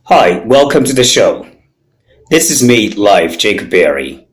Hi, welcome to the show. This is me, live, Jacob Berry.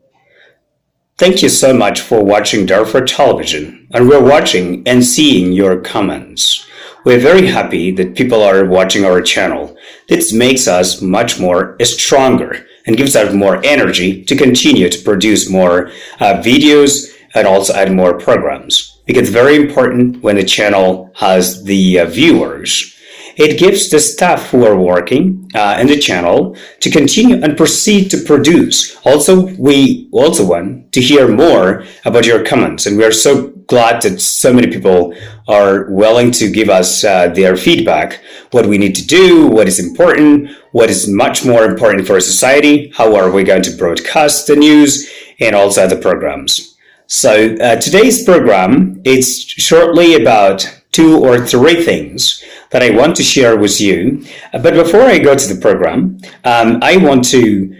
Thank you so much for watching Darfur Television, and we're watching and seeing your comments. We're very happy that people are watching our channel. This makes us much more stronger and gives us more energy to continue to produce more videos and also add more programs. Because it's very important when the channel has the viewers. It gives the staff who are working in the channel to continue and proceed to produce. Also, we also want to hear more about your comments, and we are so glad that so many people are willing to give us their feedback, what we need to do, what is important, what is much more important for society, how are we going to broadcast the news, and also the programs. So today's program is shortly about 2 or 3 things that I want to share with you. But before I go to the program, I want to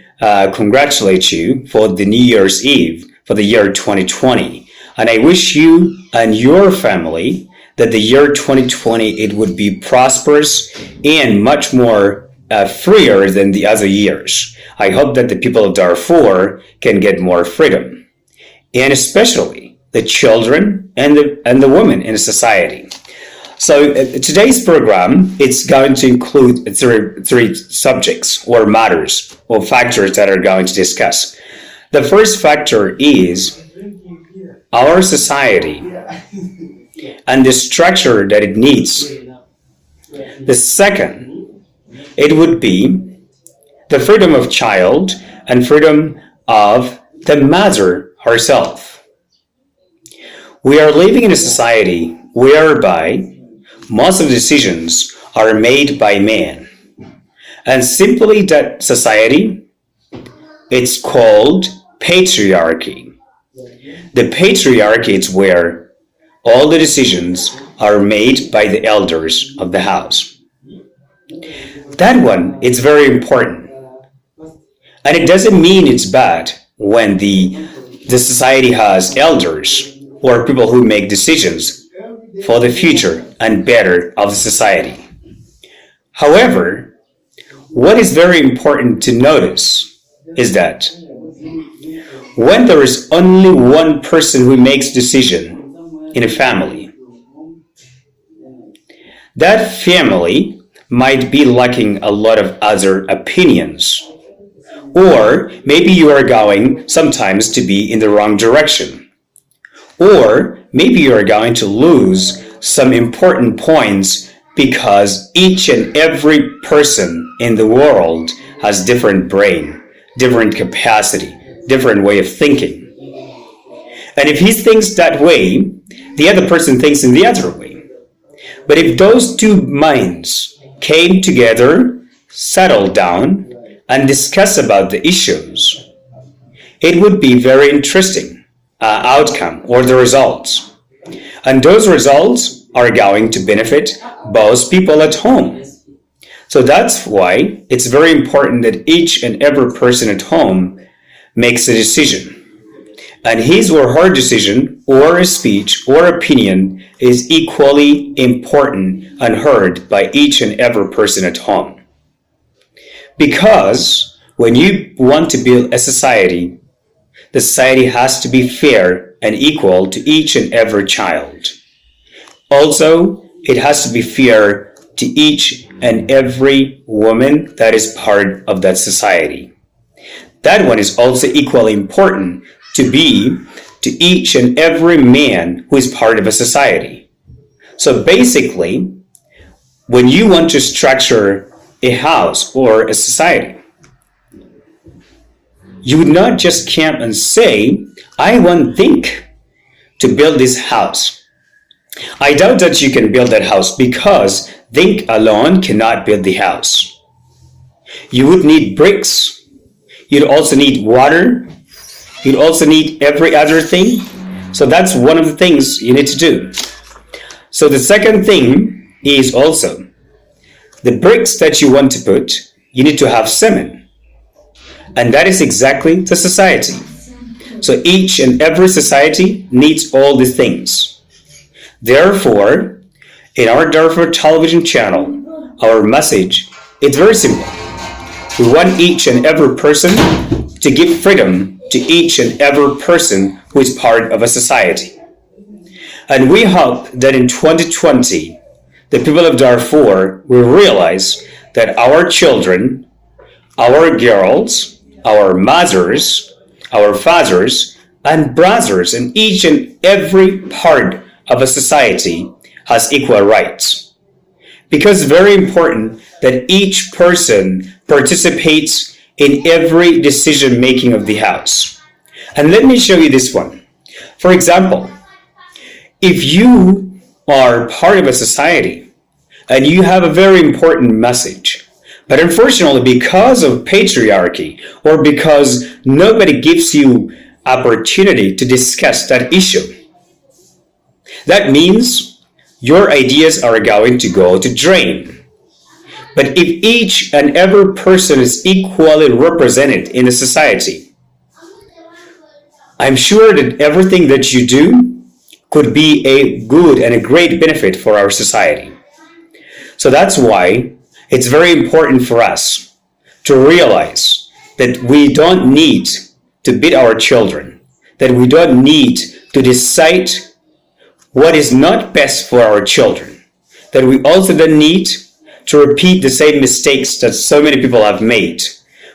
congratulate you for the New Year's Eve for the year 2020. And I wish you and your family that the year 2020, it would be prosperous and much more freer than the other years. I hope that the people of Darfur can get more freedom, and especially the children and the women in society. So today's program, it's going to include three subjects or matters or factors that are going to discuss. The first factor is our society and the structure that it needs. The second, it would be the freedom of child and freedom of the mother herself. We are living in a society whereby most of the decisions are made by men. And simply that society, it's called patriarchy. The patriarchy is where all the decisions are made by the elders of the house. That one is very important. And it doesn't mean it's bad when the society has elders or people who make decisions for the future and better of the society. However, what is very important to notice is that when there is only one person who makes decision in a family, that family might be lacking a lot of other opinions, or maybe you are going sometimes to be in the wrong direction. Or maybe you are going to lose some important points because each and every person in the world has different brain, different capacity, different way of thinking. And if he thinks that way, the other person thinks in the other way. But if those two minds came together, settled down, and discuss about the issues, it would be very interesting. Outcome or the results, and those results are going to benefit both people at home. So that's why it's very important that each and every person at home makes a decision, and his or her decision or a speech or opinion is equally important and heard by each and every person at home. Because when you want to build a society, the society has to be fair and equal to each and every child. Also, it has to be fair to each and every woman that is part of that society. That one is also equally important to be to each and every man who is part of a society. So basically, when you want to structure a house or a society, you would not just camp and say, I want Think to build this house. I doubt that you can build that house because Think alone cannot build the house. You would need bricks. You'd also need water. You'd also need every other thing. So that's one of the things you need to do. So the second thing is also the bricks that you want to put, you need to have cement. And that is exactly the society. So each and every society needs all these things. Therefore, in our Darfur television channel, our message is very simple. We want each and every person to give freedom to each and every person who is part of a society. And we hope that in 2020, the people of Darfur will realize that our children, our girls, our mothers, our fathers, and brothers in each and every part of a society has equal rights. Because it's very important that each person participates in every decision making of the house. And let me show you this one. For example, if you are part of a society and you have a very important message, but unfortunately because of patriarchy or because nobody gives you opportunity to discuss that issue, that means your ideas are going to go to drain. But if each and every person is equally represented in the society, I'm sure that everything that you do could be a good and a great benefit for our society. So that's why it's very important for us to realize that we don't need to beat our children, that we don't need to decide what is not best for our children, that we also don't need to repeat the same mistakes that so many people have made.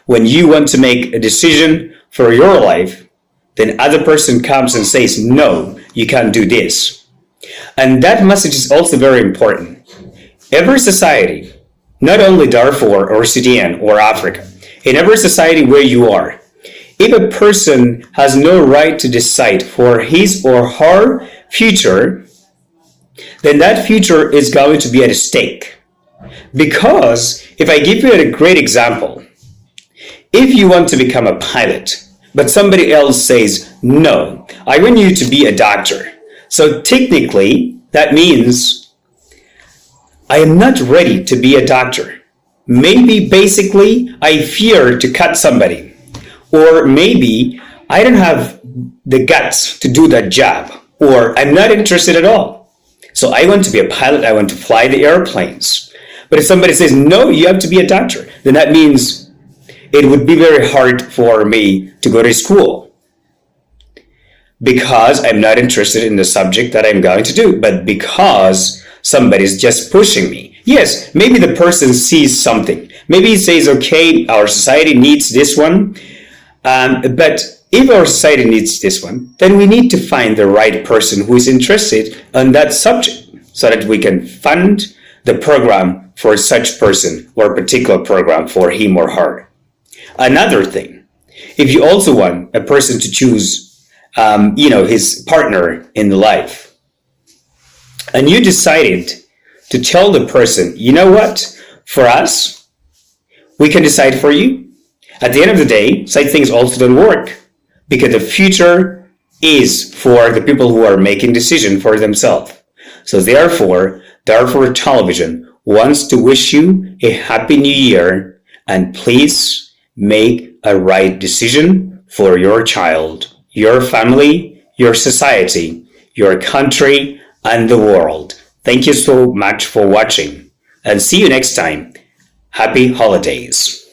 When you want to make a decision for your life, then other person comes and says, no, you can't do this. And that message is also very important. Every society, not only Darfur or Sudan or Africa, in every society where you are, if a person has no right to decide for his or her future, then that future is going to be at stake. Because if I give you a great example, if you want to become a pilot, but somebody else says, no, I want you to be a doctor. So technically, that means I am not ready to be a doctor. Maybe basically I fear to cut somebody. Or maybe I don't have the guts to do that job. Or I'm not interested at all. So I want to be a pilot, I want to fly the airplanes. But if somebody says, no, you have to be a doctor, then that means it would be very hard for me to go to school because I'm not interested in the subject that I'm going to do, but because somebody's just pushing me. Yes, maybe the person sees something. Maybe he says, okay, our society needs this one, but if our society needs this one, then we need to find the right person who is interested in that subject so that we can fund the program for such person or a particular program for him or her. Another thing, if you also want a person to choose, his partner in life, and you decided to tell the person, you know what, for us, we can decide for you. At the end of the day, such things also don't work because the future is for the people who are making decisions for themselves. So therefore, Darfur Television wants to wish you a happy new year, and please make a right decision for your child, your family, your society, your country, and the world. Thank you so much for watching, and see you next time. Happy holidays.